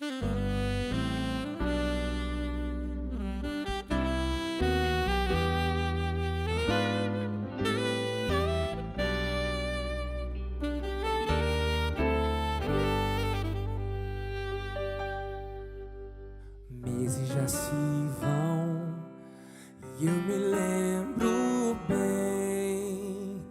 Meses já se vão e eu me lembro bem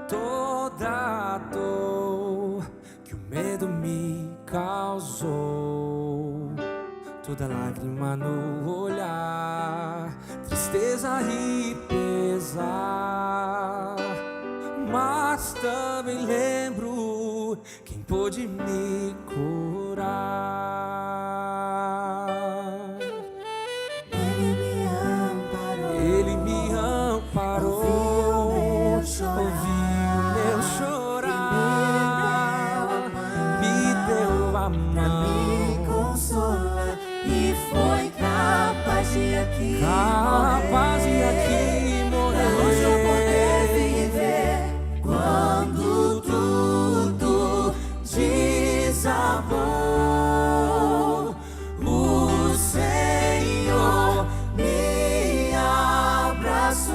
toda a dor que o medo me causou, toda lágrima no olhar, tristeza e pesar. Mas também lembro quem pôde me curar. Ele me amparou, ouviu meu chorar, me deu a mão, me consola e foi capaz de aqui morrer. Pra hoje eu poder viver quando tudo desabou. O Senhor me abraçou,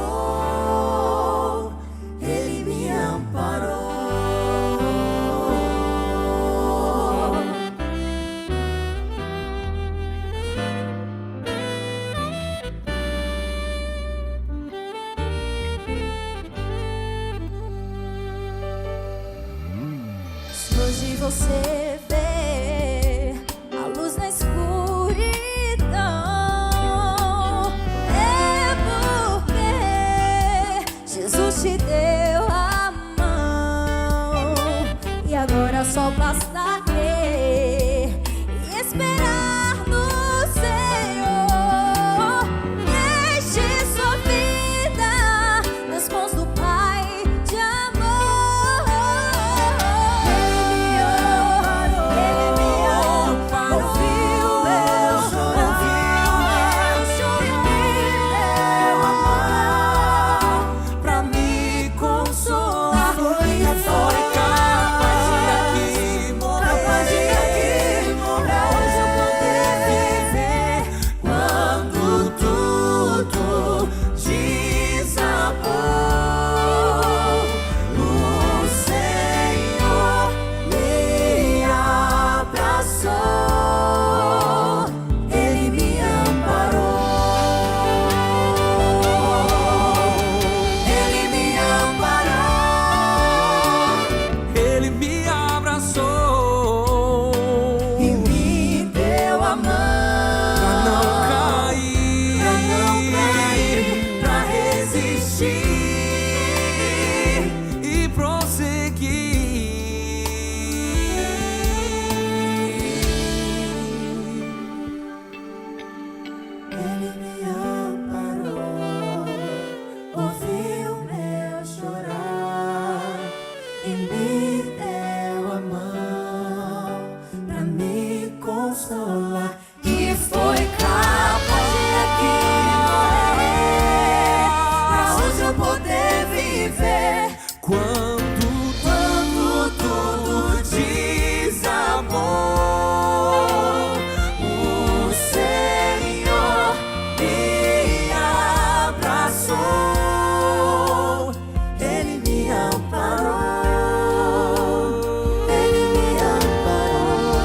Ele me amparou. Se hoje você vê a luz na escuridão, é porque Jesus te deu a mão. E agora só basta crer e esperar no Senhor. Deixe sua vida nas mãos do Pai de amor. Ele me amparou, ouviu meu chorar, me deu a mão Pra me consolar, foi capaz de aqui morrer. Pra hoje eu poder viver quando tudo desabou. O Senhor me abraçou, Ele me amparou. Ele me amparou Ele me abraçou e me deu a mão pra não cair, pra resistir e prosseguir. Ele me amparou, ouviu meu chorar e me deu a mão pra me consolar. E foi capaz de aqui morrer pra hoje eu poder viver Quando tudo desabou. O Senhor me abraçou, Ele me amparou, Ele me amparou.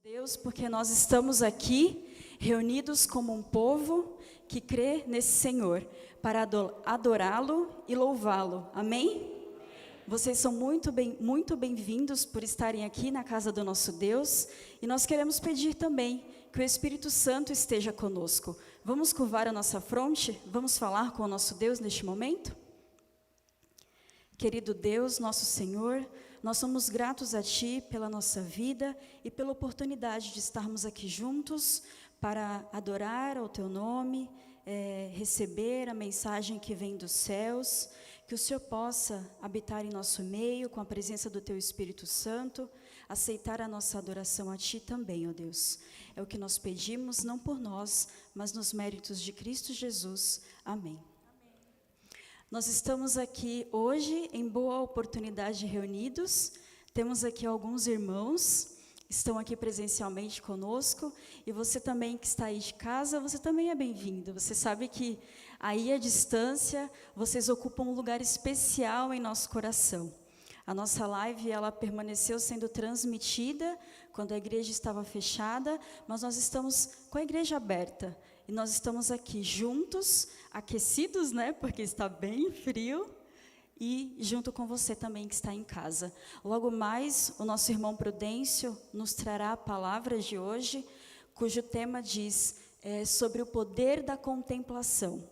Deus, porque nós estamos aqui reunidos como um povo que crê nesse Senhor, para adorá-lo e louvá-lo. Amém? Vocês são muito bem-vindos por estarem aqui na casa do nosso Deus, e nós queremos pedir também que o Espírito Santo esteja conosco. Vamos curvar a nossa fronte? Vamos falar com o nosso Deus neste momento? Querido Deus, nosso Senhor, nós somos gratos a Ti pela nossa vida e pela oportunidade de estarmos aqui juntos para adorar ao Teu nome, receber a mensagem que vem dos céus, que o Senhor possa habitar em nosso meio com a presença do Teu Espírito Santo, aceitar a nossa adoração a Ti também, ó Deus. É o que nós pedimos, não por nós, mas nos méritos de Cristo Jesus. Amém. Nós estamos aqui hoje em boa oportunidade reunidos, temos aqui alguns irmãos, estão aqui presencialmente conosco, e você também que está aí de casa, você também é bem-vindo. Você sabe que aí à distância, vocês ocupam um lugar especial em nosso coração. A nossa live, ela permaneceu sendo transmitida quando a igreja estava fechada, mas nós estamos com a igreja aberta. E nós estamos aqui juntos, aquecidos, né? Porque está bem frio. E junto com você também que está em casa. Logo mais, o nosso irmão Prudêncio nos trará a palavra de hoje, cujo tema diz sobre o poder da contemplação.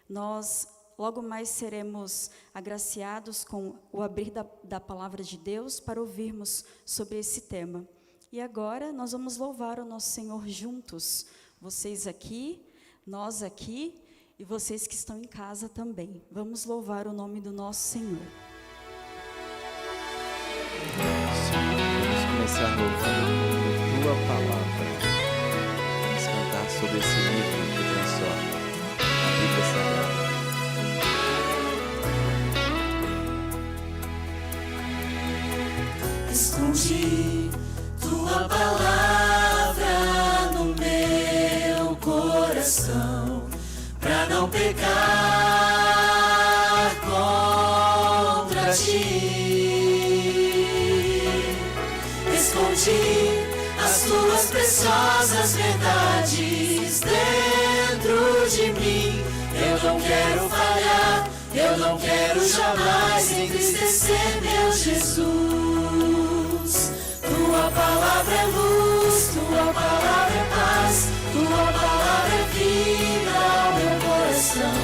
Nós logo mais seremos agraciados com o abrir da palavra de Deus para ouvirmos sobre esse tema. E agora nós vamos louvar o nosso Senhor juntos. Vocês aqui, nós aqui e vocês que estão em casa também. Vamos louvar o nome do nosso Senhor. Vamos começar louvando a Tua Palavra. Vamos cantar sobre esse livro que transforma a Bíblia Sagrada. Escondi Tua palavra no meu coração, pra não pecar contra Ti. Escondi as Tuas preciosas verdades dentro de mim. Eu não quero falhar, eu não quero jamais entristecer meu Jesus. Tua palavra é luz, Tua palavra é paz, Tua palavra é vida ao meu coração.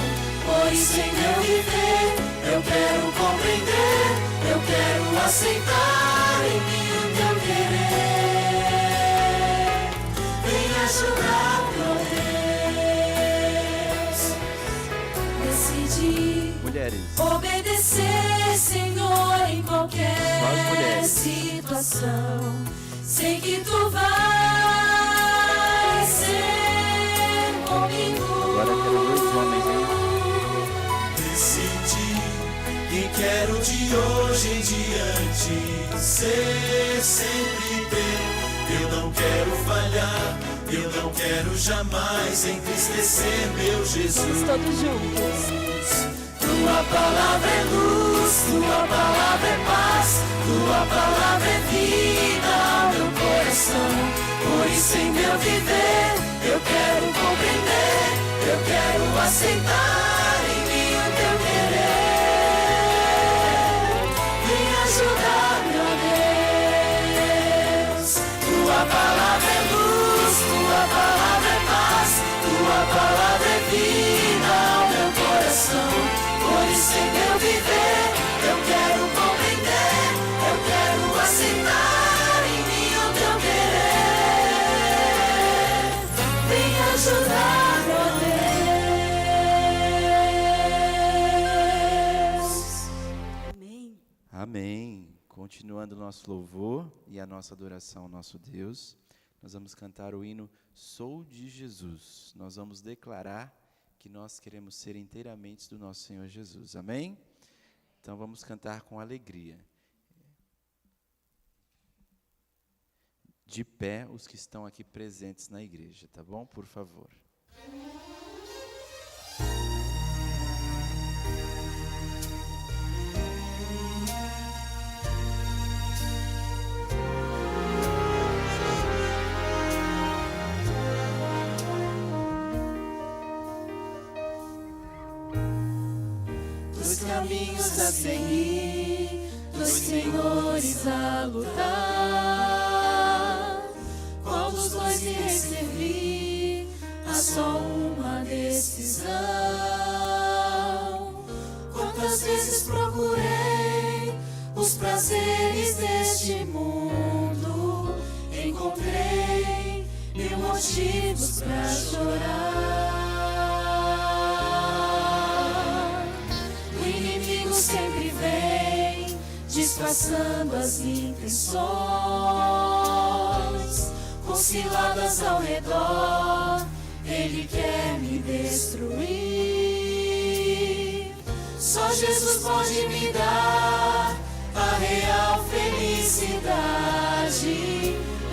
Por isso em meu viver, eu quero compreender, eu quero aceitar em mim o Teu querer. Vem ajudar-me, ó Deus. Decidi Mulheres, obedecer, Senhor, em qualquer situação. Sei que Tu vais ser comigo. agora quero ver os homens, hein? Decidi que quero de hoje em diante ser sempre Teu. Eu não quero falhar, eu não quero jamais entristecer meu Jesus. Todos juntos. Tua palavra é luz, Tua palavra é paz, Tua palavra é vida ao meu coração. Por isso em meu viver, eu quero compreender, eu quero aceitar em mim o Teu querer. Vem ajudar-me, ó Deus. Tua palavra é luz, Tua palavra é paz, Tua palavra é vida ao meu coração. Por isso em meu viver, eu quero compreender, eu quero aceitar em mim o Teu querer. Vem ajudar, ó Deus. Amém. Amém. Continuando o nosso louvor e a nossa adoração ao nosso Deus, nós vamos cantar o hino Sou de Jesus. Nós vamos declarar que nós queremos ser inteiramente do nosso Senhor Jesus. Amém? Então vamos cantar com alegria. De pé, os que estão aqui presentes na igreja, tá bom? Por favor. caminhos a seguir, dois senhores a lutar. Qual dos dois irei servir? Há só uma decisão. Quantas vezes procurei os prazeres deste mundo, encontrei mil motivos pra chorar. O inimigo sempre vem disfarçando as intenções, com ciladas ao redor, ele quer me destruir. Só Jesus pode me dar a real felicidade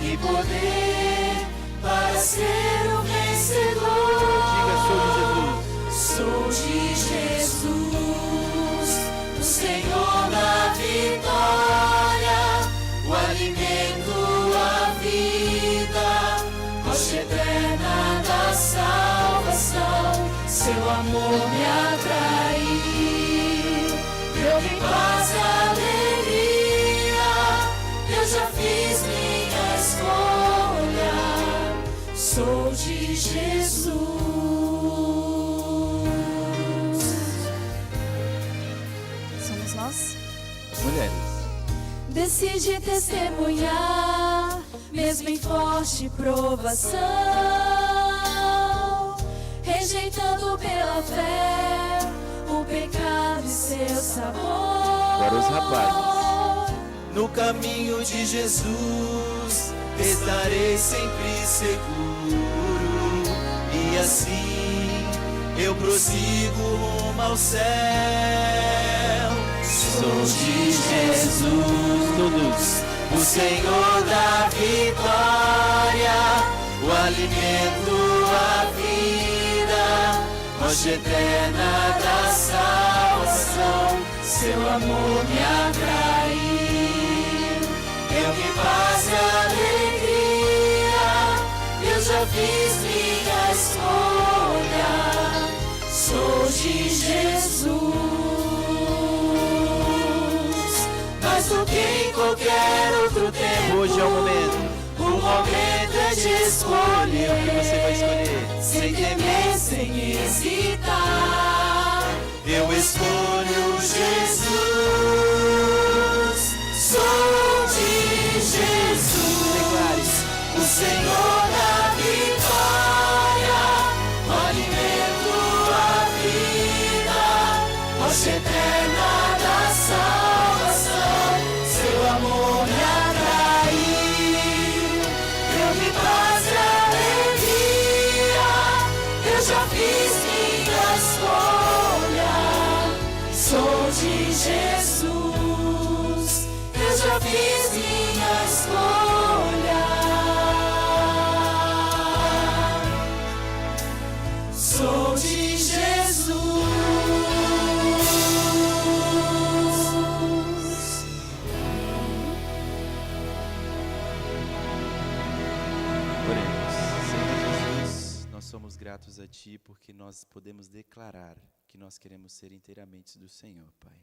e poder para ser o vencedor. Diga, sou de Jesus, o Senhor da vitória, o alimento, a vida, rocha eterna da salvação. Seu amor me atraiu, deu-me paz e alegria. Eu já fiz minha escolha, sou de Jesus. Somos nós? mulheres. Decide testemunhar, mesmo em forte provação, rejeitando pela fé o pecado e seu sabor. Agora os rapazes. No caminho de Jesus estarei sempre seguro, e assim eu prossigo rumo ao céu. Sou de Jesus, Todos. o Senhor da vitória, o alimento, a vida, rocha eterna da salvação. Seu amor me atraiu, deu-me paz e alegria. Eu já fiz minha escolha, sou de Jesus. Mais do que em qualquer outro tempo, Hoje é o momento. o momento é de escolher. O que você vai escolher? Sem temer, sem hesitar, eu escolho Jesus. Sou de Jesus, o Senhor da vitória, o alimento, a vida, rocha eterna da salvação. Seu amor me atraiu, deu-me paz e alegria. Eu já fiz minha escolha, sou de Jesus. Eu já fiz minha escolha, sou de Jesus. Oremos. Senhor Jesus, nós somos gratos a Ti porque nós podemos declarar que nós queremos ser inteiramente do Senhor, Pai.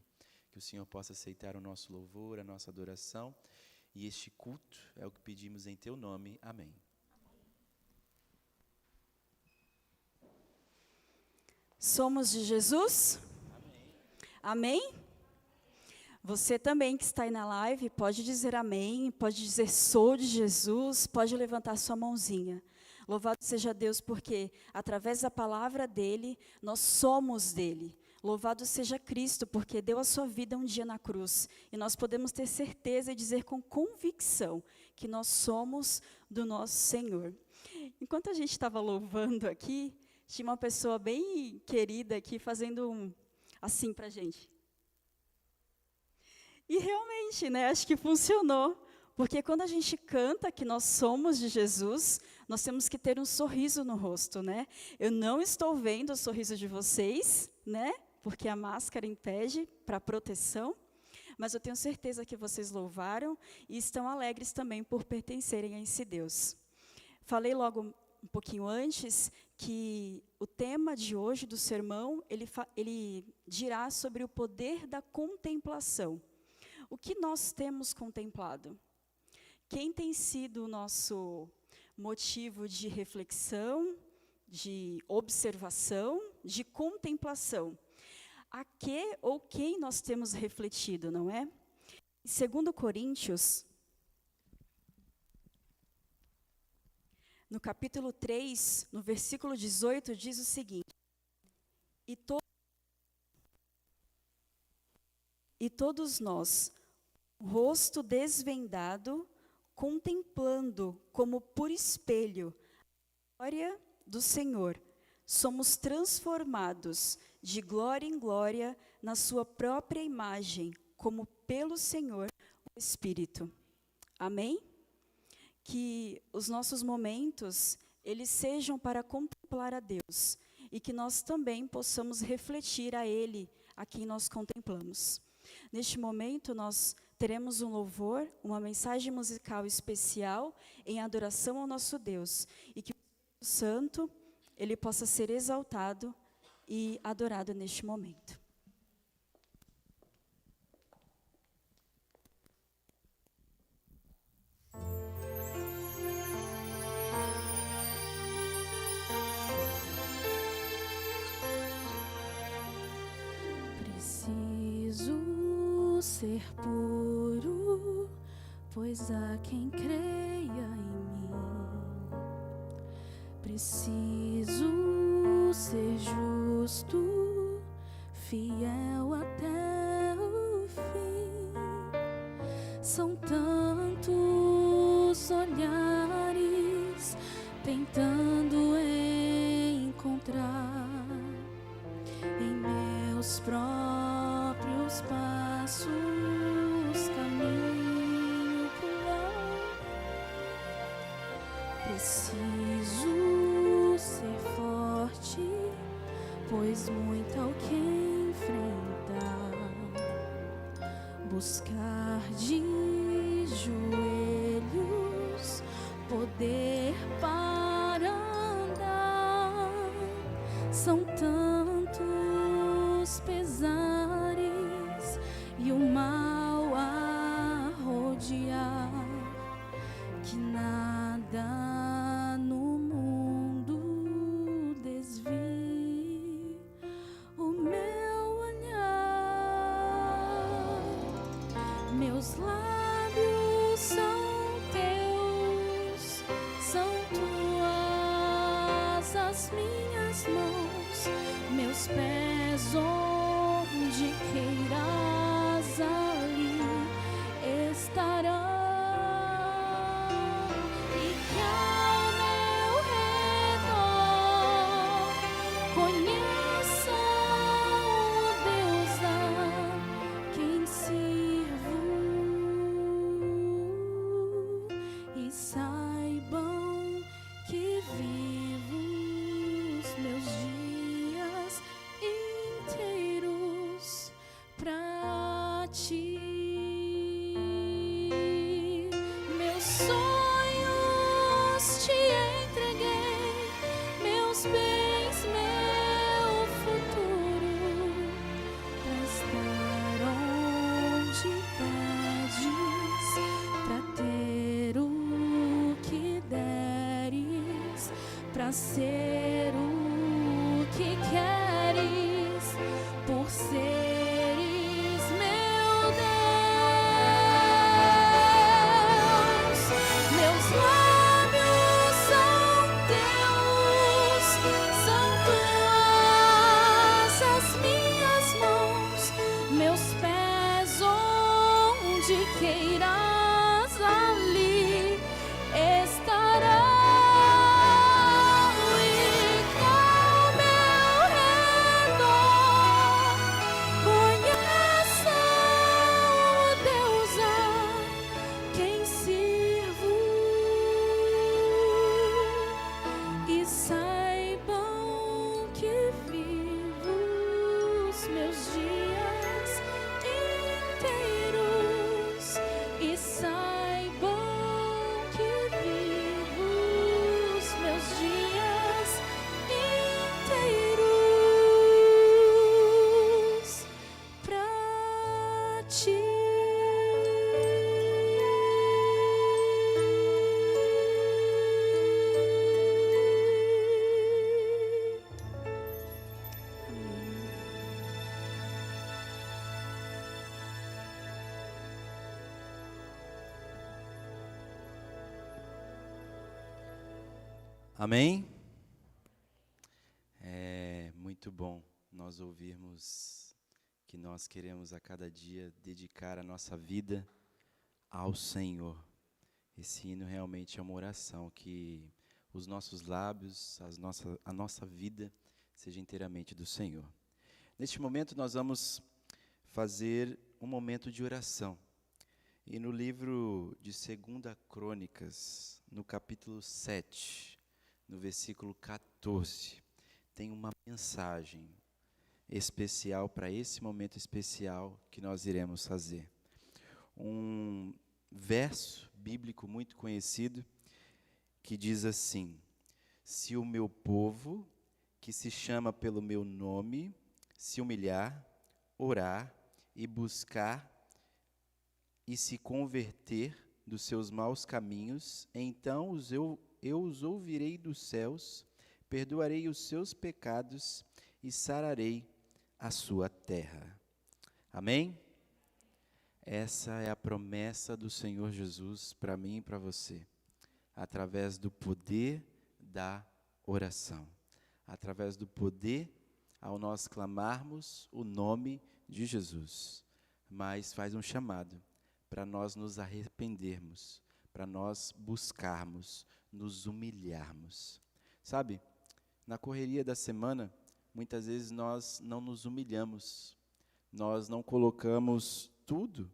Que o Senhor possa aceitar o nosso louvor, a nossa adoração, e este culto é o que pedimos em Teu nome. Amém. Somos de Jesus? Amém? Você também que está aí na live pode dizer amém, pode dizer sou de Jesus, pode levantar sua mãozinha. Louvado seja Deus porque através da palavra dele, nós somos dele. Louvado seja Cristo porque deu a sua vida um dia na cruz. E nós podemos ter certeza e dizer com convicção que nós somos do nosso Senhor. Enquanto a gente estava louvando aqui, tinha uma pessoa bem querida aqui fazendo assim para a gente. E realmente, né, acho que funcionou. Porque quando a gente canta que nós somos de Jesus, nós temos que ter um sorriso no rosto, né? Eu não estou vendo o sorriso de vocês, né? Porque a máscara impede para proteção. Mas eu tenho certeza que vocês louvaram e estão alegres também por pertencerem a esse Deus. Falei logo um pouquinho antes que o tema de hoje do sermão, ele dirá sobre o poder da contemplação. O que nós temos contemplado? Quem tem sido o nosso motivo de reflexão, de observação, de contemplação? A que ou quem nós temos refletido, não é? Em 2 Coríntios, no capítulo 3, no versículo 18, diz o seguinte: E todos nós, rosto desvendado, contemplando como por espelho a glória do Senhor, somos transformados de glória em glória na sua própria imagem, como pelo Senhor o Espírito. Amém? Que os nossos momentos, eles sejam para contemplar a Deus, e que nós também possamos refletir a Ele, a quem nós contemplamos. Neste momento, nós teremos um louvor, uma mensagem musical especial em adoração ao nosso Deus, e que o Espírito Santo, ele possa ser exaltado e adorado neste momento. Preciso ser puro, pois há quem creia em mim. Preciso ser justo, fiel até o fim. São tantos olhares tentando encontrar em meus próprios passos caminho claro. Preciso ser forte, pois muito ao que enfrentar. Buscar de joelhos poder para andar. São tantos pesares e o mal a rodear, que nada no mundo desvie o meu olhar. Meus lábios são teus, são tuas as minhas mãos, meus pés onde queiras ali estarão. E que ao meu redor conheçam o Deus a quem sirvo e saibam que vivo os meus dias inteiros pra ti. Meus sonhos te entreguei, meus bens, meu futuro, pra estar onde pedes, pra ter o que deres, pra ser o que queres, por seres meu Deus. Meus lábios são teus, são tuas as minhas mãos, meus pés onde queiras ali estarão. E Amém? É muito bom nós ouvirmos que nós queremos a cada dia dedicar a nossa vida ao Senhor. Esse hino realmente é uma oração, que os nossos lábios, a nossa vida seja inteiramente do Senhor. Neste momento nós vamos fazer um momento de oração. E no livro de 2 Crônicas, no capítulo 7, no versículo 14, tem uma mensagem especial para esse momento especial que nós iremos fazer. Um verso bíblico muito conhecido que diz assim: se o meu povo, que se chama pelo meu nome, se humilhar, orar e buscar e se converter dos seus maus caminhos, então eu os ouvirei dos céus, perdoarei os seus pecados e sararei a sua terra. Amém? Essa é a promessa do Senhor Jesus para mim e para você, através do poder da oração, através do poder ao nós clamarmos o nome de Jesus. Mas faz um chamado para nós nos arrependermos, para nós buscarmos, nos humilharmos. Sabe, na correria da semana, muitas vezes nós não nos humilhamos, nós não colocamos tudo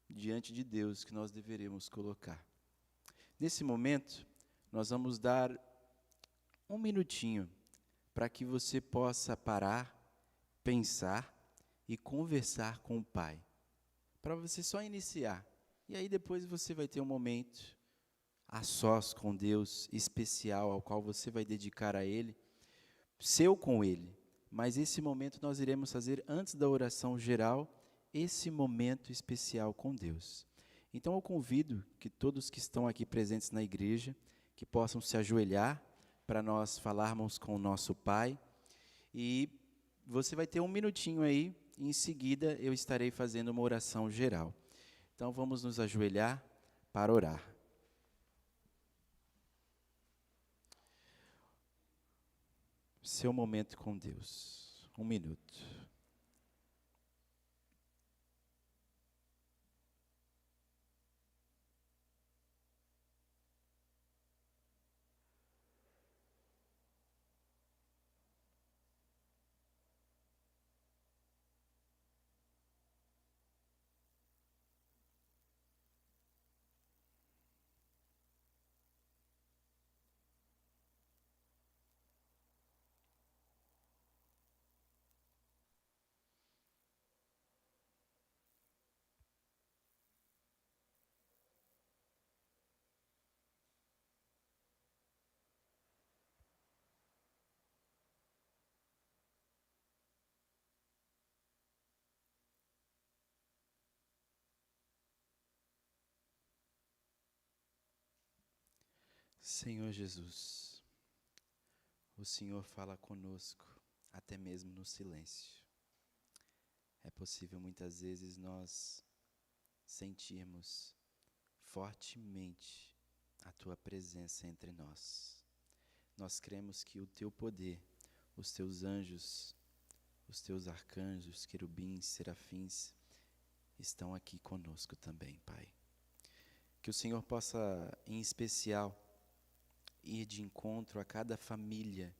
diante de Deus que nós deveríamos colocar. Nesse momento, nós vamos dar um minutinho para que você possa parar, pensar e conversar com o Pai. Para você só iniciar. E aí depois você vai ter um momento a sós com Deus, especial, ao qual você vai dedicar a Ele, seu com Ele. Mas esse momento nós iremos fazer antes da oração geral, esse momento especial com Deus. Então eu convido que todos que estão aqui presentes na igreja, que possam se ajoelhar para nós falarmos com o nosso Pai. E você vai ter um minutinho aí, e em seguida eu estarei fazendo uma oração geral. Então vamos nos ajoelhar para orar. Seu momento com Deus. 1 minuto. Senhor Jesus, o Senhor fala conosco, até mesmo no silêncio. É possível muitas vezes nós sentirmos fortemente a Tua presença entre nós. Nós cremos que o Teu poder, os Teus anjos, os Teus arcanjos, querubins, serafins, estão aqui conosco também, Pai. Que o Senhor possa, em especial, ir de encontro a cada família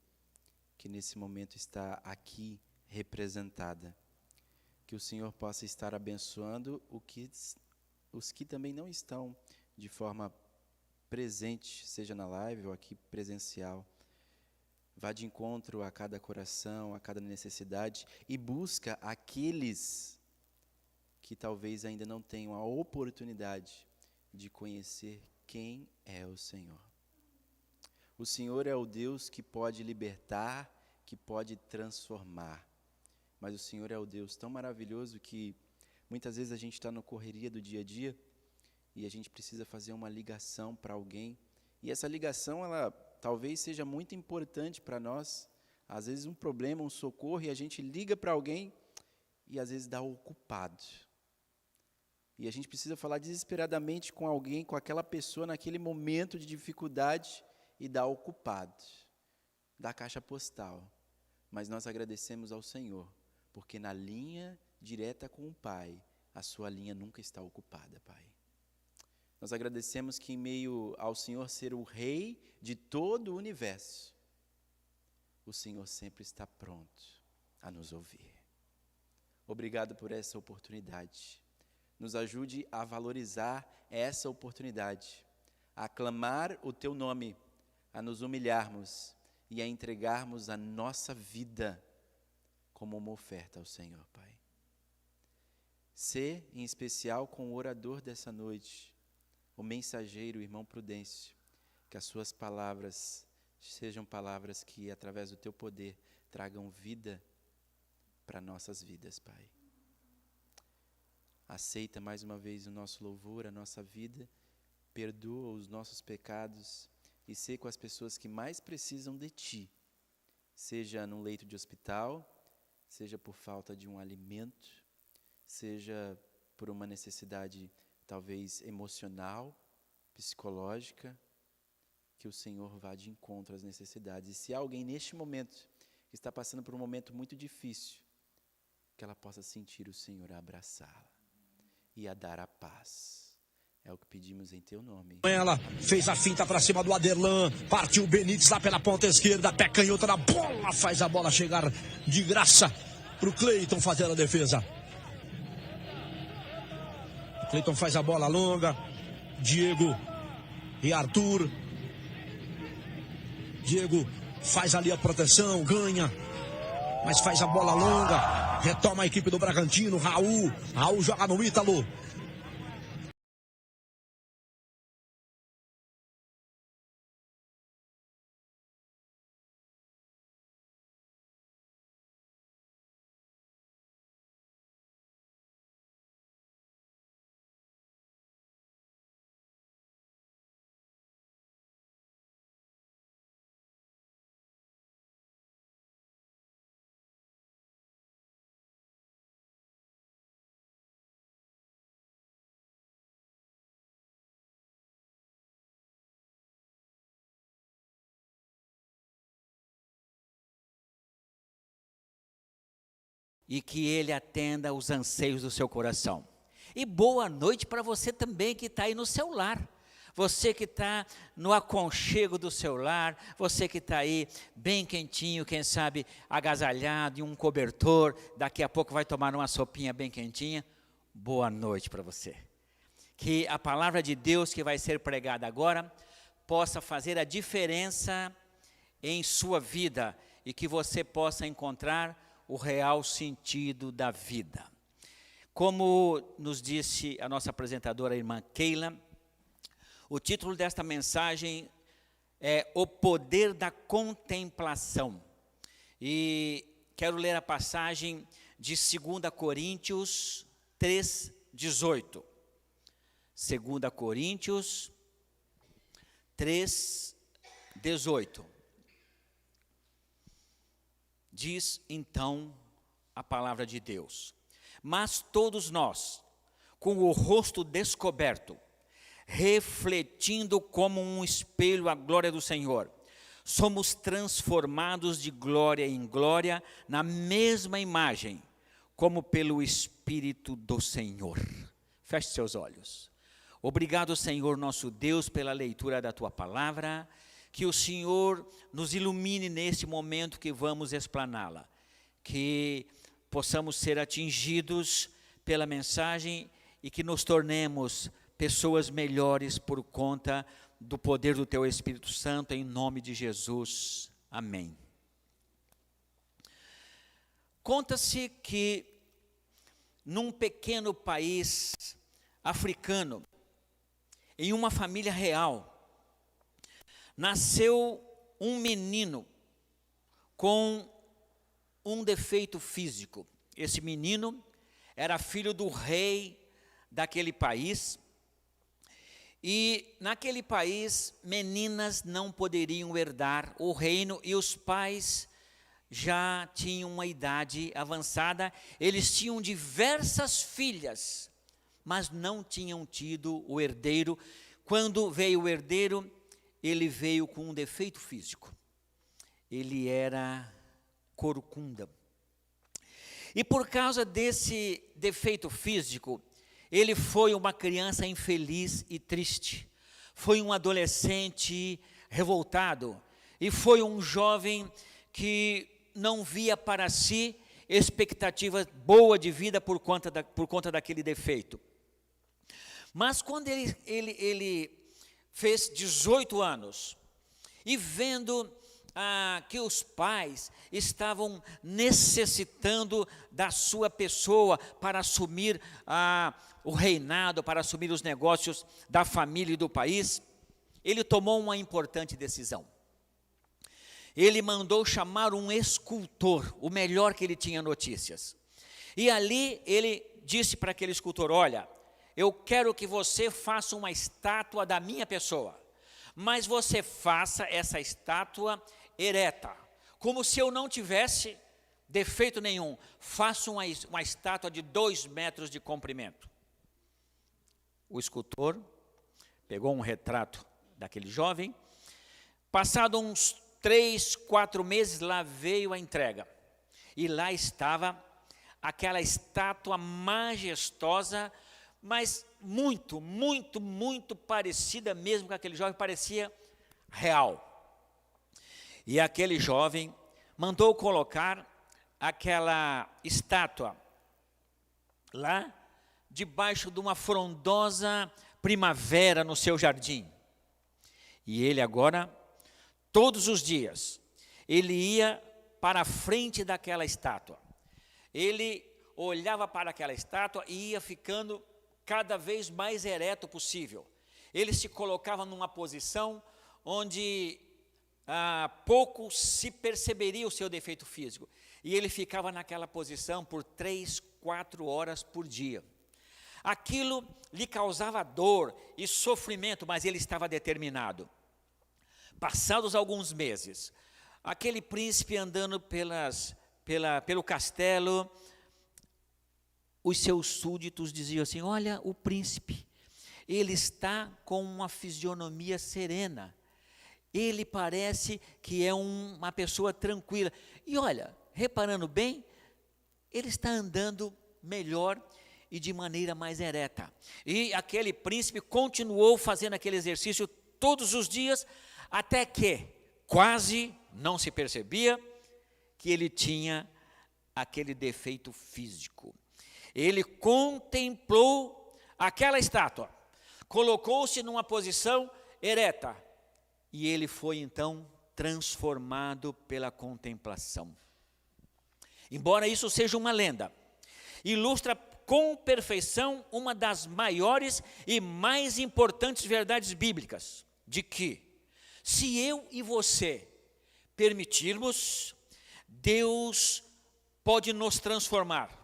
que nesse momento está aqui representada. Que o Senhor possa estar abençoando os que também não estão de forma presente, seja na live ou aqui presencial. Vá de encontro a cada coração, a cada necessidade e busca aqueles que talvez ainda não tenham a oportunidade de conhecer quem é o Senhor. O Senhor é o Deus que pode libertar, que pode transformar. Mas o Senhor é o Deus tão maravilhoso que muitas vezes a gente está na correria do dia a dia e a gente precisa fazer uma ligação para alguém. E essa ligação, ela talvez seja muito importante para nós. Às vezes um problema, um socorro, e a gente liga para alguém e às vezes dá ocupado. E a gente precisa falar desesperadamente com alguém, com aquela pessoa naquele momento de dificuldade. e da ocupado, da caixa postal. Mas nós agradecemos ao Senhor, porque na linha direta com o Pai, a sua linha nunca está ocupada, Pai. Nós agradecemos que em meio ao Senhor ser o Rei de todo o universo, o Senhor sempre está pronto a nos ouvir. Obrigado por essa oportunidade. Nos ajude a valorizar essa oportunidade, a aclamar o Teu nome, a nos humilharmos e a entregarmos a nossa vida como uma oferta ao Senhor, Pai. Sê, em especial, com o orador dessa noite, o mensageiro, o irmão Prudêncio, que as suas palavras sejam palavras que, através do Teu poder, tragam vida para nossas vidas, Pai. Aceita mais uma vez o nosso louvor, a nossa vida, perdoa os nossos pecados e sê com as pessoas que mais precisam de Ti, seja num leito de hospital, seja por falta de um alimento, seja por uma necessidade talvez emocional, psicológica, que o Senhor vá de encontro às necessidades. E se há alguém neste momento que está passando por um momento muito difícil, que ela possa sentir o Senhor a abraçá-la e a dar a paz. É o que pedimos em Teu nome. Ela fez a finta para cima do Aderlan, partiu o Benítez lá pela ponta esquerda, pé canhoto na bola, faz a bola chegar de graça para o Cleiton fazer a defesa. Cleiton faz a bola longa, Diego e Arthur. Diego faz ali a proteção, ganha, mas faz a bola longa, retoma a equipe do Bragantino, Raul joga no Ítalo. E que Ele atenda os anseios do seu coração. E boa noite para você também que está aí no seu lar. Você que está no aconchego do seu lar, você que está aí bem quentinho, quem sabe agasalhado em um cobertor, daqui a pouco vai tomar uma sopinha bem quentinha. Boa noite para você. Que a palavra de Deus que vai ser pregada agora possa fazer a diferença em sua vida e que você possa encontrar o real sentido da vida. Como nos disse a nossa apresentadora, a irmã Keila, o título desta mensagem é O Poder da Contemplação. E quero ler a passagem de 2 Coríntios 3:18. 2 Coríntios 3:18. Diz então a palavra de Deus: mas todos nós, com o rosto descoberto, refletindo como um espelho a glória do Senhor, somos transformados de glória em glória na mesma imagem, como pelo Espírito do Senhor. Feche seus olhos. Obrigado, Senhor nosso Deus, pela leitura da Tua palavra. Que o Senhor nos ilumine neste momento que vamos explaná-la. Que possamos ser atingidos pela mensagem e que nos tornemos pessoas melhores por conta do poder do Teu Espírito Santo, em nome de Jesus. Amém. Conta-se que num pequeno país africano, em uma família real, nasceu um menino com um defeito físico. Esse menino era filho do rei daquele país. E naquele país, meninas não poderiam herdar o reino e os pais já tinham uma idade avançada. Eles tinham diversas filhas, mas não tinham tido o herdeiro. Quando veio o herdeiro, ele veio com um defeito físico. Ele era corcunda. E por causa desse defeito físico, ele foi uma criança infeliz e triste. Foi um adolescente revoltado. E foi um jovem que não via para si expectativa boa de vida por conta daquele defeito. Mas quando ele fez 18 anos, e vendo que os pais estavam necessitando da sua pessoa para assumir o reinado, para assumir os negócios da família e do país, ele tomou uma importante decisão. Ele mandou chamar um escultor, o melhor que ele tinha notícias. E ali ele disse para aquele escultor: olha, eu quero que você faça uma estátua da minha pessoa, mas você faça essa estátua ereta, como se eu não tivesse defeito nenhum. Faça uma estátua de 2 metros de comprimento. O escultor pegou um retrato daquele jovem. Passado uns 3, 4 meses, lá veio a entrega. E lá estava aquela estátua majestosa, mas muito, muito, muito parecida mesmo com aquele jovem, parecia real. E aquele jovem mandou colocar aquela estátua lá debaixo de uma frondosa primavera no seu jardim. E ele agora, todos os dias, ele ia para a frente daquela estátua. Ele olhava para aquela estátua e ia ficando cada vez mais ereto possível. Ele se colocava numa posição onde pouco se perceberia o seu defeito físico. E ele ficava naquela posição por 3, 4 horas por dia. Aquilo lhe causava dor e sofrimento, mas ele estava determinado. Passados alguns meses, aquele príncipe andando pelo castelo, os seus súditos diziam assim: olha, o príncipe, ele está com uma fisionomia serena, ele parece que é uma pessoa tranquila. E olha, reparando bem, ele está andando melhor e de maneira mais ereta. E aquele príncipe continuou fazendo aquele exercício todos os dias, até que quase não se percebia que ele tinha aquele defeito físico. Ele contemplou aquela estátua, colocou-se numa posição ereta, e ele foi então transformado pela contemplação. Embora isso seja uma lenda, ilustra com perfeição uma das maiores e mais importantes verdades bíblicas, de que, se eu e você permitirmos, Deus pode nos transformar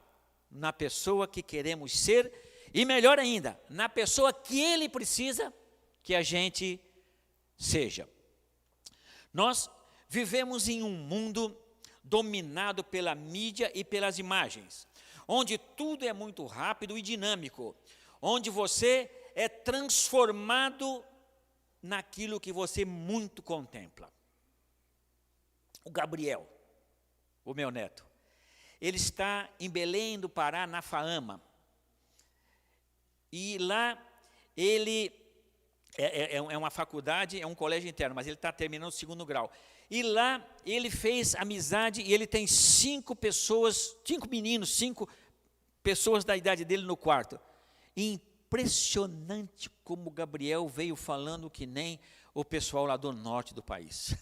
na pessoa que queremos ser, e melhor ainda, na pessoa que Ele precisa que a gente seja. Nós vivemos em um mundo dominado pela mídia e pelas imagens, onde tudo é muito rápido e dinâmico, onde você é transformado naquilo que você muito contempla. O Gabriel, o meu neto, ele está em Belém do Pará, na FAAMA, e lá ele é uma faculdade, é um colégio interno, mas ele está terminando o 2º grau. E lá ele fez amizade, e ele tem 5 meninos, 5 pessoas da idade dele no quarto. Impressionante como o Gabriel veio falando que nem o pessoal lá do norte do país.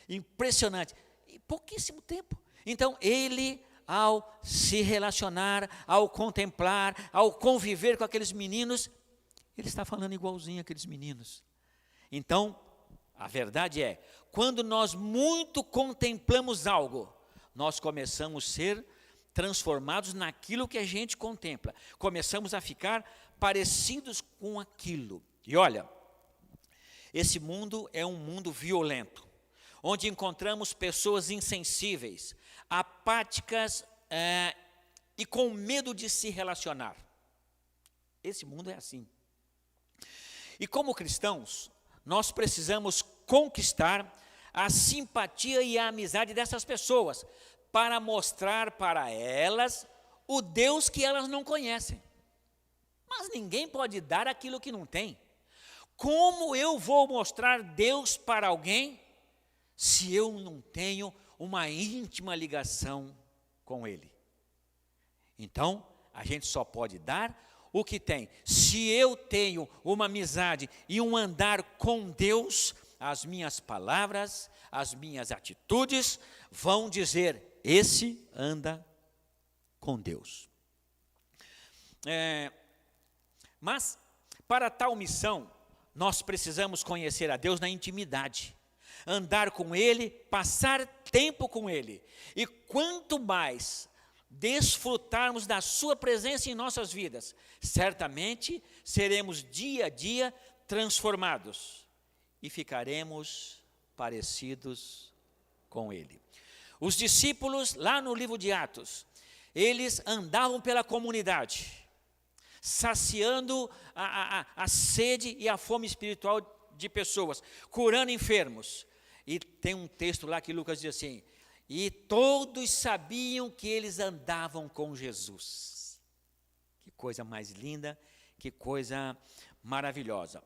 Impressionante. Em pouquíssimo tempo. Então, ele, ao se relacionar, ao contemplar, ao conviver com aqueles meninos, ele está falando igualzinho aqueles meninos. Então, a verdade é, quando nós muito contemplamos algo, nós começamos a ser transformados naquilo que a gente contempla. Começamos a ficar parecidos com aquilo. E olha, esse mundo é um mundo violento, onde encontramos pessoas insensíveis, apáticas e com medo de se relacionar. Esse mundo é assim. E como cristãos, nós precisamos conquistar a simpatia e a amizade dessas pessoas, para mostrar para elas o Deus que elas não conhecem. Mas ninguém pode dar aquilo que não tem. Como eu vou mostrar Deus para alguém se eu não tenho uma íntima ligação com Ele? Então, a gente só pode dar o que tem. Se eu tenho uma amizade e um andar com Deus, as minhas palavras, as minhas atitudes vão dizer: esse anda com Deus. Mas, para tal missão, nós precisamos conhecer a Deus na intimidade, andar com Ele, passar tempo com Ele. E quanto mais desfrutarmos da sua presença em nossas vidas, certamente seremos dia a dia transformados e ficaremos parecidos com Ele. Os discípulos, lá no livro de Atos, eles andavam pela comunidade, saciando a sede e a fome espiritual de pessoas, curando enfermos. E tem um texto lá que Lucas diz assim: e todos sabiam que eles andavam com Jesus. Que coisa mais linda, que coisa maravilhosa.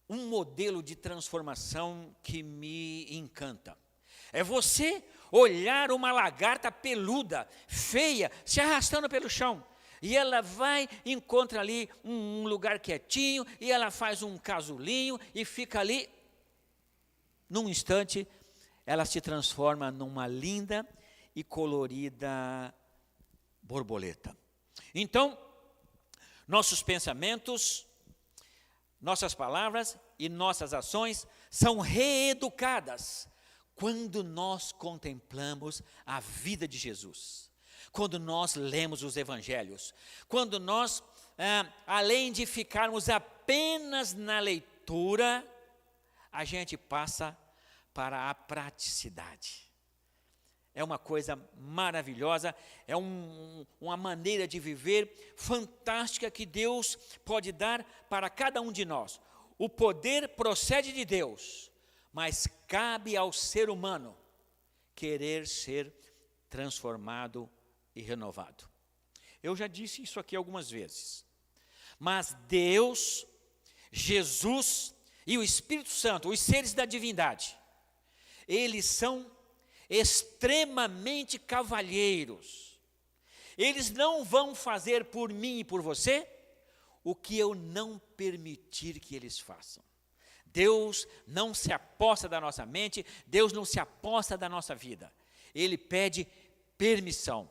Um modelo de transformação que me encanta é você olhar uma lagarta peluda, feia, se arrastando pelo chão, e ela vai, encontra ali um lugar quietinho, e ela faz um casulinho e fica ali. Num instante, ela se transforma numa linda e colorida borboleta. Então, nossos pensamentos, nossas palavras e nossas ações são reeducadas quando nós contemplamos a vida de Jesus, quando nós lemos os evangelhos, quando nós, além de ficarmos apenas na leitura, a gente passa para a praticidade. É uma coisa maravilhosa, é uma maneira de viver fantástica que Deus pode dar para cada um de nós. O poder procede de Deus, mas cabe ao ser humano querer ser transformado e renovado. Eu já disse isso aqui algumas vezes, mas Deus, Jesus e o Espírito Santo, os seres da divindade, eles são extremamente cavalheiros. Eles não vão fazer por mim e por você o que eu não permitir que eles façam. Deus não se aposta da nossa mente, Deus não se aposta da nossa vida. Ele pede permissão.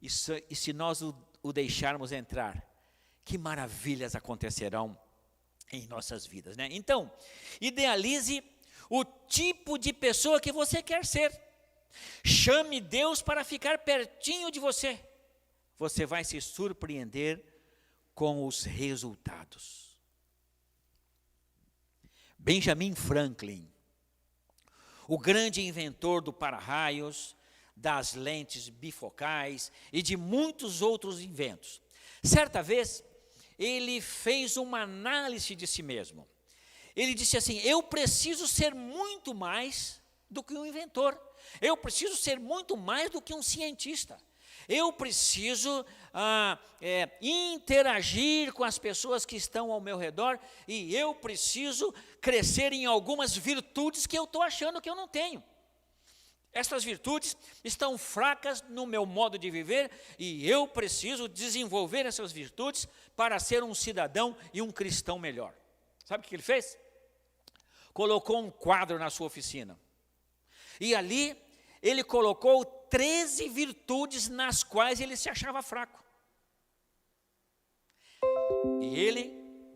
E se nós o deixarmos entrar, que maravilhas acontecerão em nossas vidas, né? Então, idealize o tipo de pessoa que você quer ser. Chame Deus para ficar pertinho de você. Você vai se surpreender com os resultados. Benjamin Franklin, o grande inventor do para-raios, das lentes bifocais e de muitos outros inventos. Certa vez, ele fez uma análise de si mesmo. Ele disse assim: eu preciso ser muito mais do que um inventor. Eu preciso ser muito mais do que um cientista. Eu preciso interagir com as pessoas que estão ao meu redor, e eu preciso crescer em algumas virtudes que eu estou achando que eu não tenho. Essas virtudes estão fracas no meu modo de viver, e eu preciso desenvolver essas virtudes para ser um cidadão e um cristão melhor. Sabe o que ele fez? Colocou um quadro na sua oficina. E ali ele colocou 13 virtudes nas quais ele se achava fraco. E ele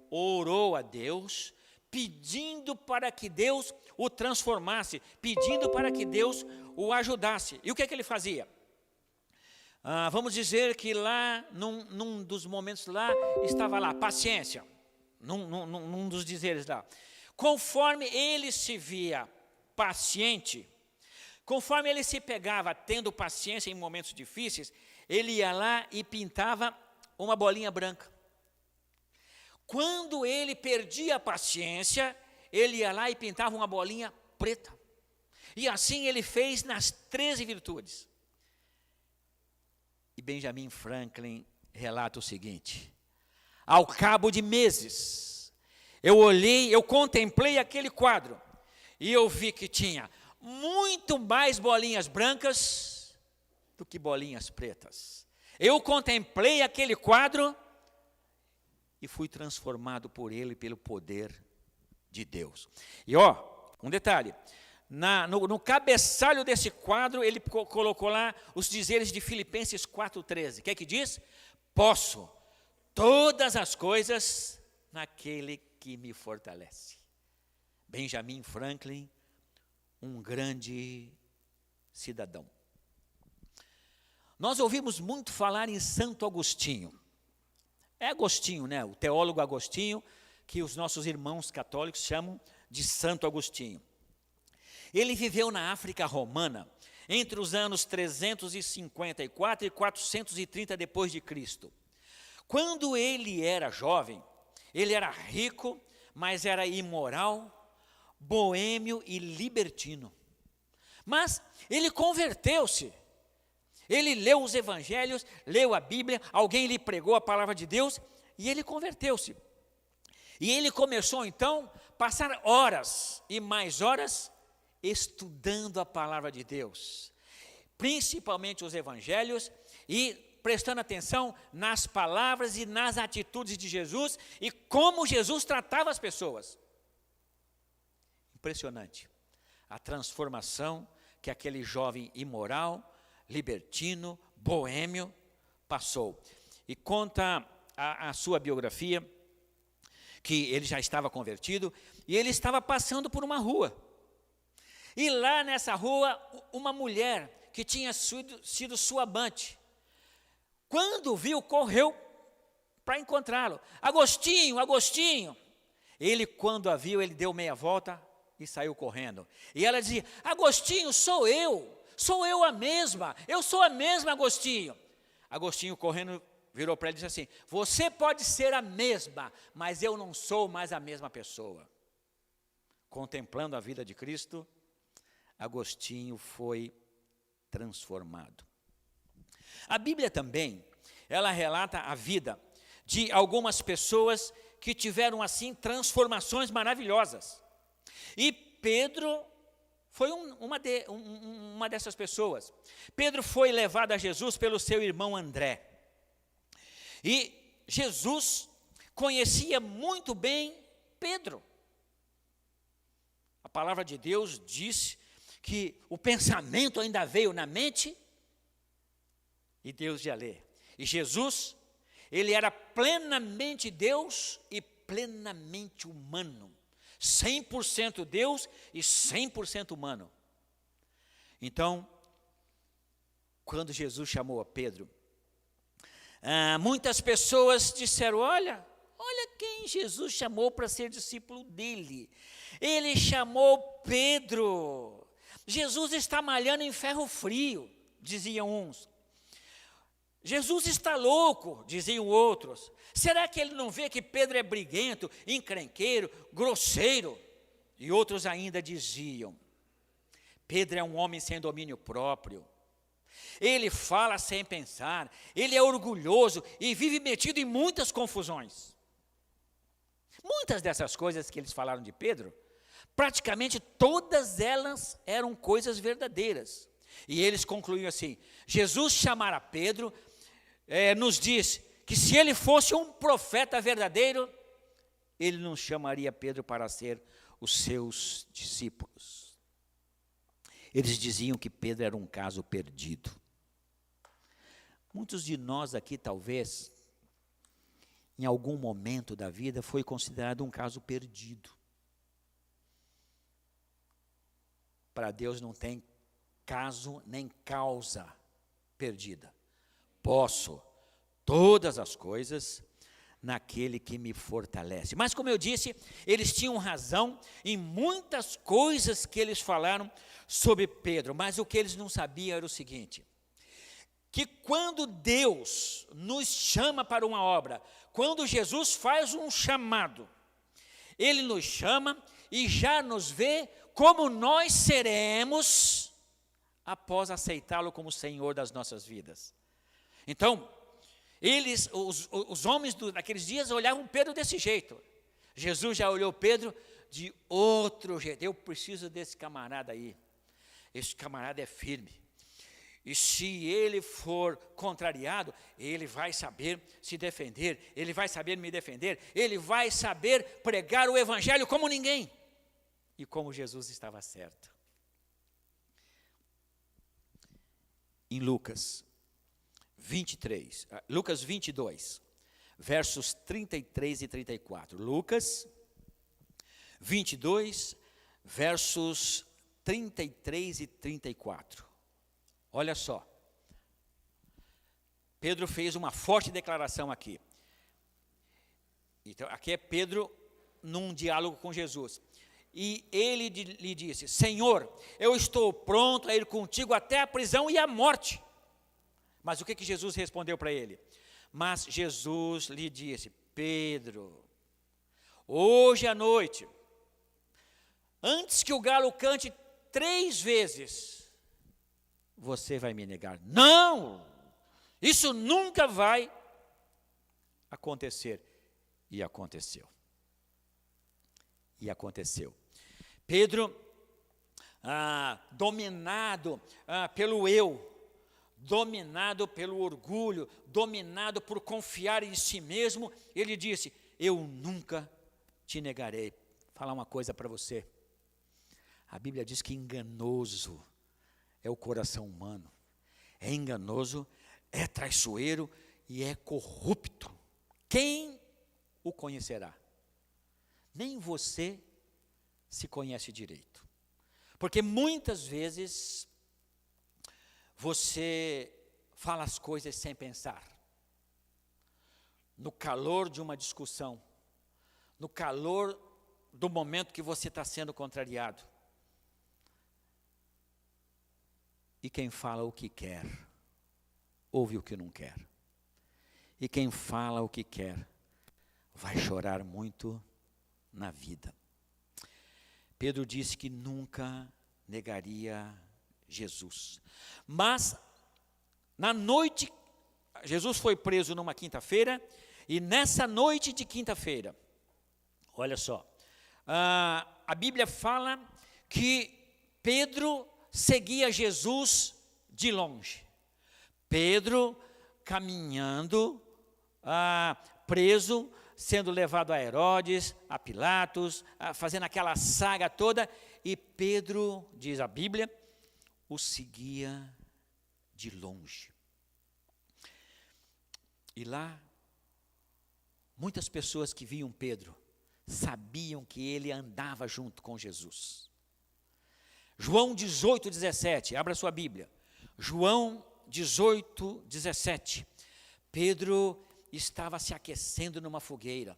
orou a Deus, pedindo para que Deus o transformasse, pedindo para que Deus o ajudasse. E o que é que ele fazia? Vamos dizer que lá, num dos momentos lá, estava lá, paciência, num dos dizeres lá. Conforme ele se via paciente, conforme ele se pegava tendo paciência em momentos difíceis, ele ia lá e pintava uma bolinha branca. Quando ele perdia a paciência, ele ia lá e pintava uma bolinha preta. E assim ele fez nas 13 virtudes. E Benjamin Franklin relata o seguinte: ao cabo de meses, eu contemplei aquele quadro, e eu vi que tinha muito mais bolinhas brancas do que bolinhas pretas. Eu contemplei aquele quadro e fui transformado por ele, pelo poder de Deus. E um detalhe, no cabeçalho desse quadro, ele colocou lá os dizeres de Filipenses 4,13. O que é que diz? Posso todas as coisas naquele que me fortalece. Benjamin Franklin, um grande cidadão. Nós ouvimos muito falar em Santo Agostinho. É Agostinho, né? O teólogo Agostinho, que os nossos irmãos católicos chamam de Santo Agostinho. Ele viveu na África Romana entre os anos 354 e 430 depois de Cristo. Quando ele era jovem, ele era rico, mas era imoral, boêmio e libertino. Mas ele converteu-se. Ele leu os evangelhos, leu a Bíblia, alguém lhe pregou a palavra de Deus e ele converteu-se. E ele começou então a passar horas e mais horas estudando a palavra de Deus, principalmente os evangelhos, e prestando atenção nas palavras e nas atitudes de Jesus e como Jesus tratava as pessoas. Impressionante a transformação que aquele jovem imoral, libertino, boêmio passou. E conta a sua biografia que ele já estava convertido e ele estava passando por uma rua. E lá nessa rua, uma mulher que tinha sido sua amante, quando viu, correu para encontrá-lo. Agostinho, Agostinho. Ele, quando a viu, ele deu meia volta e saiu correndo. E ela dizia: Agostinho, sou eu a mesma, eu sou a mesma, Agostinho. Agostinho, correndo, virou para ele e disse assim: você pode ser a mesma, mas eu não sou mais a mesma pessoa. Contemplando a vida de Cristo, Agostinho foi transformado. A Bíblia também, ela relata a vida de algumas pessoas que tiveram assim transformações maravilhosas. E Pedro foi uma dessas pessoas. Pedro foi levado a Jesus pelo seu irmão André. E Jesus conhecia muito bem Pedro. A palavra de Deus diz que o pensamento ainda veio na mente e Deus já lê. E Jesus, ele era plenamente Deus e plenamente humano. 100% Deus e 100% humano. Então, quando Jesus chamou a Pedro, muitas pessoas disseram: olha quem Jesus chamou para ser discípulo dele. Ele chamou Pedro. Jesus está malhando em ferro frio, diziam uns. Jesus está louco, diziam outros. Será que ele não vê que Pedro é briguento, encrenqueiro, grosseiro? E outros ainda diziam: Pedro é um homem sem domínio próprio. Ele fala sem pensar, ele é orgulhoso e vive metido em muitas confusões. Muitas dessas coisas que eles falaram de Pedro, praticamente todas elas eram coisas verdadeiras. E eles concluíam assim: Jesus chamar a Pedro, nos diz que se ele fosse um profeta verdadeiro, ele não chamaria Pedro para ser os seus discípulos. Eles diziam que Pedro era um caso perdido. Muitos de nós aqui, talvez, em algum momento da vida, foi considerado um caso perdido. Para Deus não tem caso nem causa perdida. Posso todas as coisas naquele que me fortalece. Mas, como eu disse, eles tinham razão em muitas coisas que eles falaram sobre Pedro, mas o que eles não sabiam era o seguinte: que quando Deus nos chama para uma obra, quando Jesus faz um chamado, Ele nos chama e já nos vê como nós seremos após aceitá-lo como Senhor das nossas vidas. Então, os homens daqueles dias olhavam Pedro desse jeito. Jesus já olhou Pedro de outro jeito. Eu preciso desse camarada aí. Esse camarada é firme. E se ele for contrariado, ele vai saber se defender, ele vai saber me defender, ele vai saber pregar o evangelho como ninguém. E como Jesus estava certo. Em Lucas 22, versos 33 e 34. Lucas 22, versos 33 e 34. Olha só. Pedro fez uma forte declaração aqui. Então, aqui é Pedro num diálogo com Jesus. E ele lhe disse: Senhor, eu estou pronto a ir contigo até a prisão e a morte. Mas o que Jesus respondeu para ele? Mas Jesus lhe disse: Pedro, hoje à noite, antes que o galo cante 3 vezes, você vai me negar. Não! Isso nunca vai acontecer. E aconteceu. E aconteceu. Pedro, dominado pelo eu, dominado pelo orgulho, dominado por confiar em si mesmo, ele disse: eu nunca te negarei. Vou falar uma coisa para você. A Bíblia diz que enganoso é o coração humano. É enganoso, é traiçoeiro e é corrupto. Quem o conhecerá? Nem você se conhece direito. Porque muitas vezes você fala as coisas sem pensar. No calor de uma discussão, no calor do momento que você está sendo contrariado. E quem fala o que quer, ouve o que não quer. E quem fala o que quer, vai chorar muito na vida. Pedro disse que nunca negaria Jesus. Mas, na noite, Jesus foi preso numa quinta-feira, e nessa noite de quinta-feira, olha só, a Bíblia fala que Pedro seguia Jesus de longe. Pedro caminhando, preso, sendo levado a Herodes, a Pilatos, fazendo aquela saga toda, e Pedro, diz a Bíblia, o seguia de longe. E lá, muitas pessoas que viam Pedro, sabiam que ele andava junto com Jesus. João 18, 17, abra sua Bíblia. João 18, 17. Pedro estava se aquecendo numa fogueira.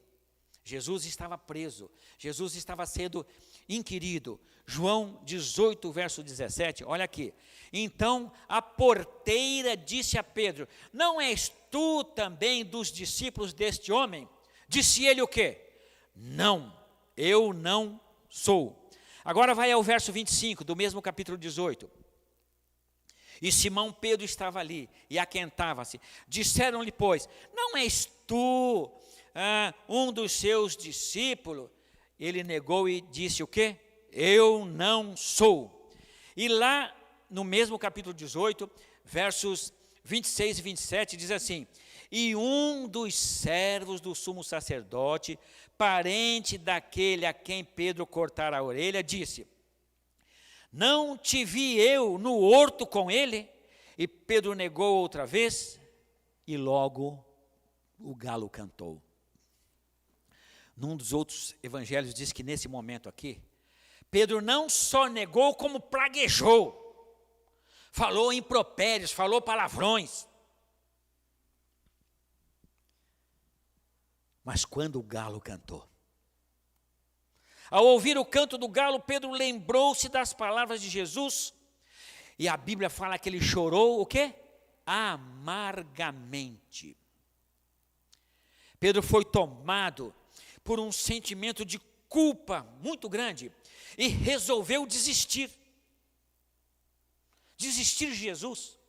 Jesus estava preso. Jesus estava sendo inquirido. João 18, verso 17, olha aqui. Então a porteira disse a Pedro: não és tu também dos discípulos deste homem? Disse ele o quê? Não, eu não sou. Agora vai ao verso 25 do mesmo capítulo 18. E Simão Pedro estava ali e aquentava-se. Disseram-lhe, pois: não és tu um dos seus discípulos? Ele negou e disse o quê? Eu não sou. E lá no mesmo capítulo 18, versos 26 e 27, diz assim: e um dos servos do sumo sacerdote, parente daquele a quem Pedro cortara a orelha, disse: não te vi eu no horto com ele? E Pedro negou outra vez, e logo o galo cantou. Num dos outros evangelhos diz que nesse momento aqui, Pedro não só negou, como praguejou. Falou impropérios, falou palavrões. Mas quando o galo cantou, ao ouvir o canto do galo, Pedro lembrou-se das palavras de Jesus, e a Bíblia fala que ele chorou o quê? amargamente. Pedro foi tomado por um sentimento de culpa muito grande e resolveu desistir. Desistir de Jesus.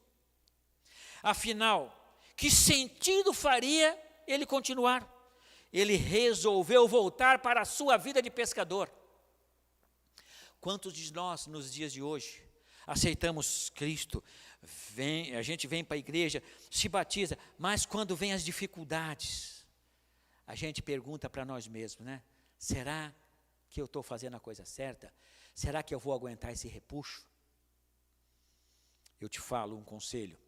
Afinal, que sentido faria ele continuar? Ele resolveu voltar para a sua vida de pescador. Quantos de nós, nos dias de hoje, aceitamos Cristo, a gente vem para a igreja, se batiza, mas quando vem as dificuldades, a gente pergunta para nós mesmos, né? Será que eu estou fazendo a coisa certa? Será que eu vou aguentar esse repuxo? Eu te falo um conselho.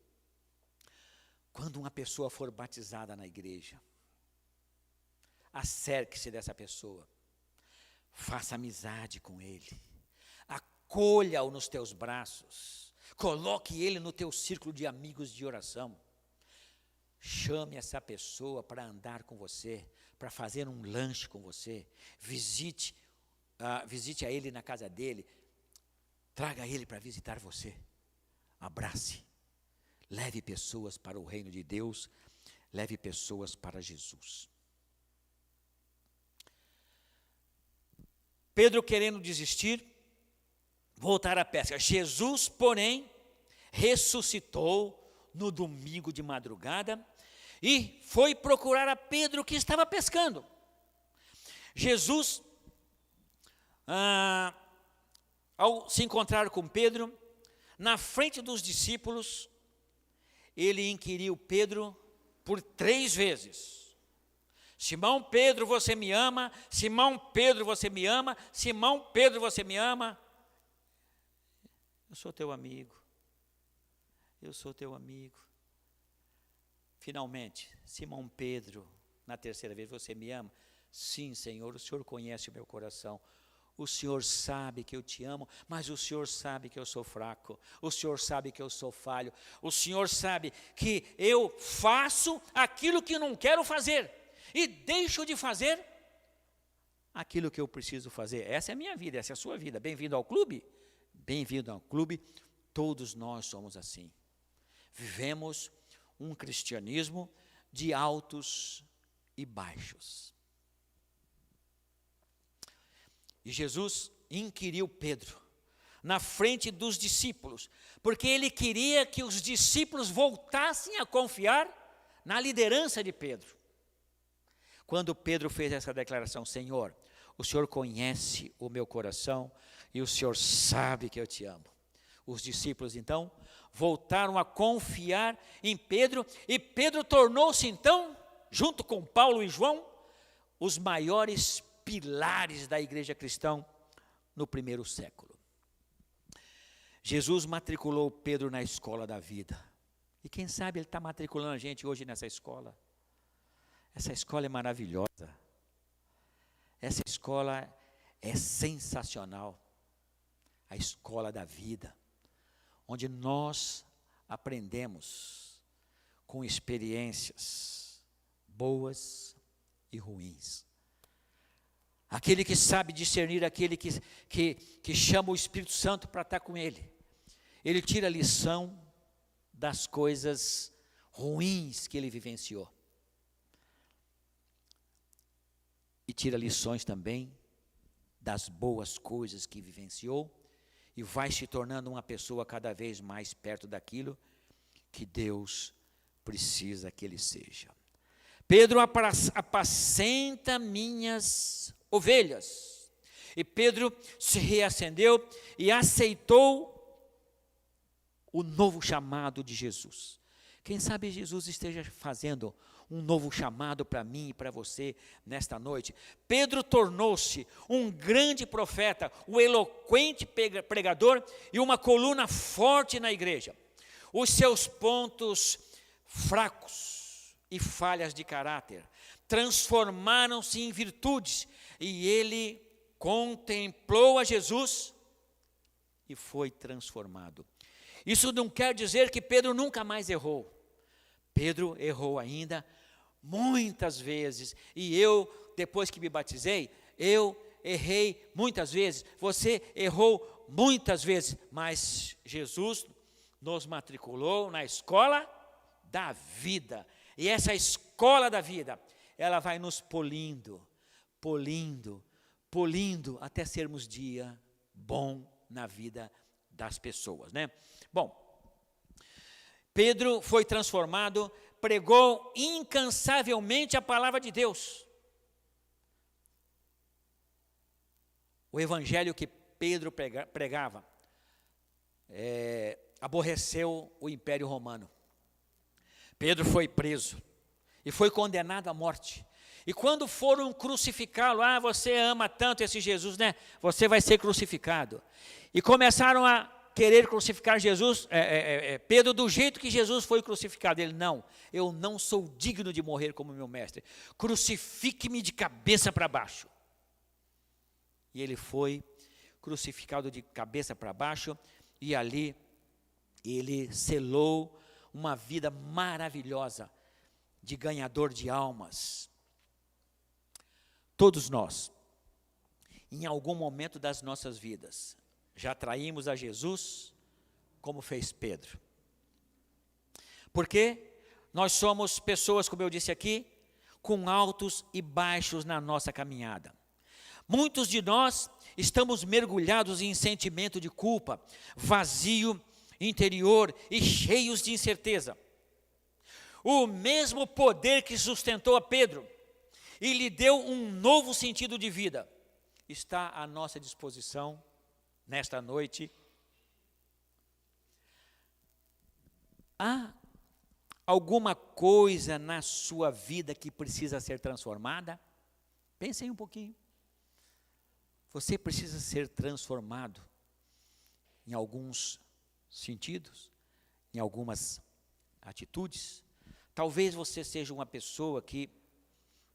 Quando uma pessoa for batizada na igreja, acerque-se dessa pessoa, faça amizade com ele, acolha-o nos teus braços, coloque ele no teu círculo de amigos de oração, chame essa pessoa para andar com você, para fazer um lanche com você, visite a ele na casa dele, traga ele para visitar você, abrace, leve pessoas para o reino de Deus, leve pessoas para Jesus. Pedro querendo desistir, voltar à pesca. Jesus, porém, ressuscitou no domingo de madrugada e foi procurar a Pedro que estava pescando. Jesus, ao se encontrar com Pedro, na frente dos discípulos, ele inquiriu Pedro por 3 vezes. Simão Pedro, você me ama? Simão Pedro, você me ama? Simão Pedro, você me ama? Eu sou teu amigo. Eu sou teu amigo. Finalmente, Simão Pedro, na 3ª vez, você me ama? Sim, Senhor, o Senhor conhece o meu coração. O Senhor sabe que eu te amo, mas o Senhor sabe que eu sou fraco. O Senhor sabe que eu sou falho. O Senhor sabe que eu faço aquilo que não quero fazer e deixo de fazer aquilo que eu preciso fazer. Essa é a minha vida, essa é a sua vida. Bem-vindo ao clube? Bem-vindo ao clube. Todos nós somos assim. Vivemos um cristianismo de altos e baixos. E Jesus inquiriu Pedro na frente dos discípulos, porque ele queria que os discípulos voltassem a confiar na liderança de Pedro. Quando Pedro fez essa declaração, Senhor, o Senhor conhece o meu coração e o Senhor sabe que eu te amo. Os discípulos, então, voltaram a confiar em Pedro, e Pedro tornou-se, então, junto com Paulo e João, os maiores pilares da igreja cristã no 1º século. Jesus matriculou Pedro na escola da vida. E quem sabe ele está matriculando a gente hoje nessa escola. Essa escola é maravilhosa. Essa escola é sensacional. A escola da vida, onde nós aprendemos com experiências boas e ruins. Aquele que sabe discernir, aquele que chama o Espírito Santo para estar com ele. Ele tira a lição das coisas ruins que ele vivenciou. E tira lições também das boas coisas que vivenciou e vai se tornando uma pessoa cada vez mais perto daquilo que Deus precisa que ele seja. Pedro apacenta minhas ovelhas. E Pedro se reacendeu e aceitou o novo chamado de Jesus. Quem sabe Jesus esteja fazendo um novo chamado para mim e para você nesta noite. Pedro tornou-se um grande profeta, um eloquente pregador e uma coluna forte na igreja. Os seus pontos fracos e falhas de caráter transformaram-se em virtudes, e ele contemplou a Jesus e foi transformado. Isso não quer dizer que Pedro nunca mais errou. Pedro errou ainda muitas vezes, e eu, depois que me batizei, eu errei muitas vezes, você errou muitas vezes, mas Jesus nos matriculou na escola da vida. E essa escola da vida, ela vai nos polindo, polindo, polindo, até sermos dia bom na vida das pessoas, né? Bom, Pedro foi transformado, pregou incansavelmente a palavra de Deus. O evangelho que Pedro pregava aborreceu o Império Romano. Pedro foi preso e foi condenado à morte. E quando foram crucificá-lo, você ama tanto esse Jesus, né? Você vai ser crucificado. E começaram a querer crucificar Jesus, Pedro, do jeito que Jesus foi crucificado. Ele, não, eu não sou digno de morrer como meu mestre. Crucifique-me de cabeça para baixo. E ele foi crucificado de cabeça para baixo, e ali ele selou uma vida maravilhosa de ganhador de almas. Todos nós, em algum momento das nossas vidas, já traímos a Jesus, como fez Pedro. Porque nós somos pessoas, como eu disse aqui, com altos e baixos na nossa caminhada. Muitos de nós estamos mergulhados em sentimento de culpa, vazio interior e cheios de incerteza. O mesmo poder que sustentou a Pedro e lhe deu um novo sentido de vida está à nossa disposição nesta noite. Há alguma coisa na sua vida que precisa ser transformada? Pensem um pouquinho. Você precisa ser transformado em alguns sentidos, em algumas atitudes. Talvez você seja uma pessoa que,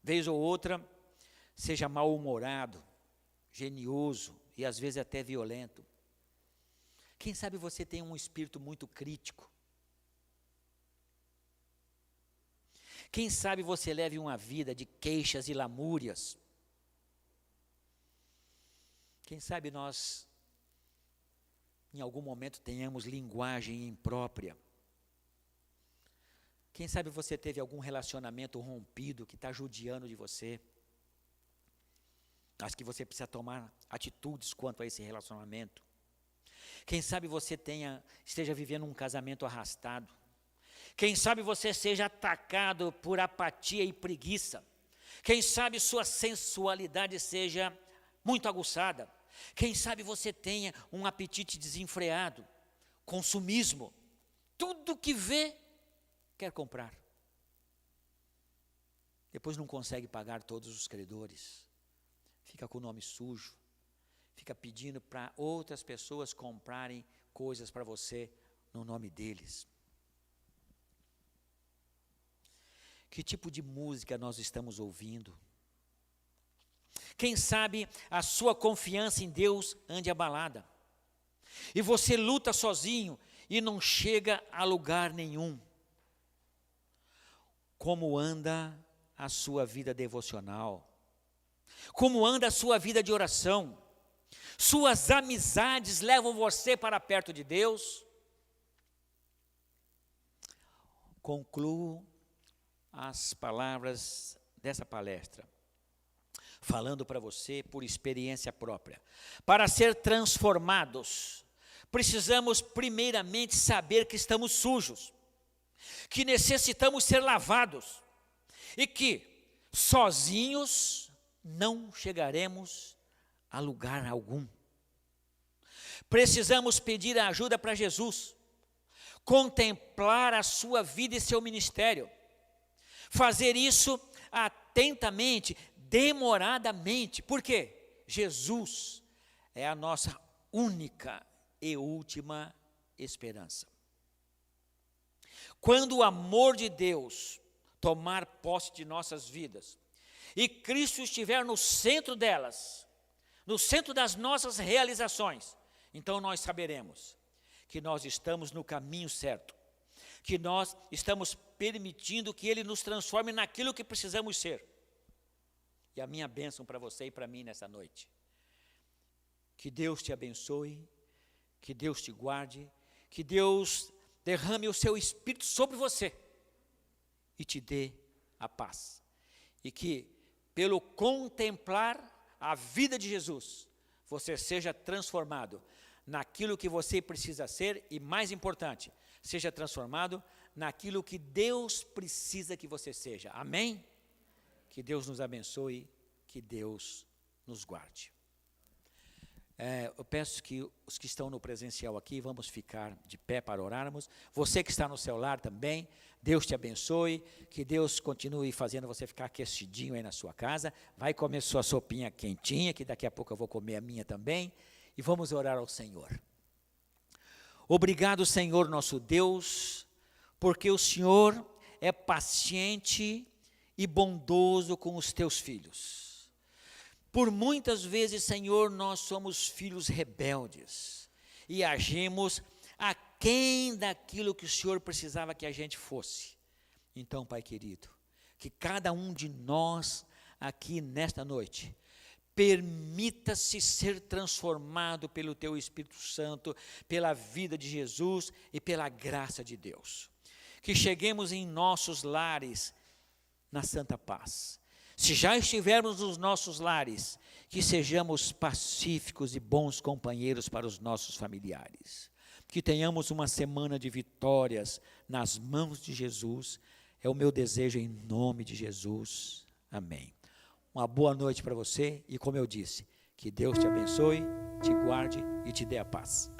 vez ou outra, seja mal-humorado, genioso e às vezes até violento. Quem sabe você tem um espírito muito crítico. Quem sabe você leve uma vida de queixas e lamúrias. Quem sabe nós, em algum momento, tenhamos linguagem imprópria. Quem sabe você teve algum relacionamento rompido que está judiando de você. Acho que você precisa tomar atitudes quanto a esse relacionamento. Quem sabe você esteja vivendo um casamento arrastado. Quem sabe você seja atacado por apatia e preguiça. Quem sabe sua sensualidade seja muito aguçada. Quem sabe você tenha um apetite desenfreado, consumismo. Tudo que vê, quer comprar. Depois não consegue pagar todos os credores. Fica com o nome sujo. Fica pedindo para outras pessoas comprarem coisas para você no nome deles. Que tipo de música nós estamos ouvindo? Quem sabe a sua confiança em Deus ande abalada. E você luta sozinho e não chega a lugar nenhum. Como anda a sua vida devocional? Como anda a sua vida de oração? Suas amizades levam você para perto de Deus? Concluo as palavras dessa palestra, falando para você por experiência própria. Para ser transformados, precisamos primeiramente saber que estamos sujos, que necessitamos ser lavados e que sozinhos não chegaremos a lugar algum. Precisamos pedir ajuda para Jesus, contemplar a sua vida e seu ministério, fazer isso atentamente, demoradamente, porque Jesus é a nossa única e última esperança. Quando o amor de Deus tomar posse de nossas vidas e Cristo estiver no centro delas, no centro das nossas realizações, então nós saberemos que nós estamos no caminho certo, que nós estamos permitindo que Ele nos transforme naquilo que precisamos ser. E a minha bênção para você e para mim nessa noite. Que Deus te abençoe, que Deus te guarde, que Deus derrame o seu Espírito sobre você e te dê a paz. E que, pelo contemplar a vida de Jesus, você seja transformado naquilo que você precisa ser e, mais importante, seja transformado naquilo que Deus precisa que você seja. Amém? Que Deus nos abençoe, que Deus nos guarde. Eu peço que os que estão no presencial aqui, vamos ficar de pé para orarmos. Você que está no celular também, Deus te abençoe, que Deus continue fazendo você ficar aquecidinho aí na sua casa. Vai comer sua sopinha quentinha, que daqui a pouco eu vou comer a minha também. E vamos orar ao Senhor. Obrigado, Senhor nosso Deus, porque o Senhor é paciente e bondoso com os teus filhos. Por muitas vezes, Senhor, nós somos filhos rebeldes e agimos aquém daquilo que o Senhor precisava que a gente fosse. Então, Pai querido, que cada um de nós aqui nesta noite permita-se ser transformado pelo Teu Espírito Santo, pela vida de Jesus e pela graça de Deus. Que cheguemos em nossos lares na santa paz. Se já estivermos nos nossos lares, que sejamos pacíficos e bons companheiros para os nossos familiares. Que tenhamos uma semana de vitórias nas mãos de Jesus. É o meu desejo em nome de Jesus. Amém. Uma boa noite para você e, como eu disse, que Deus te abençoe, te guarde e te dê a paz.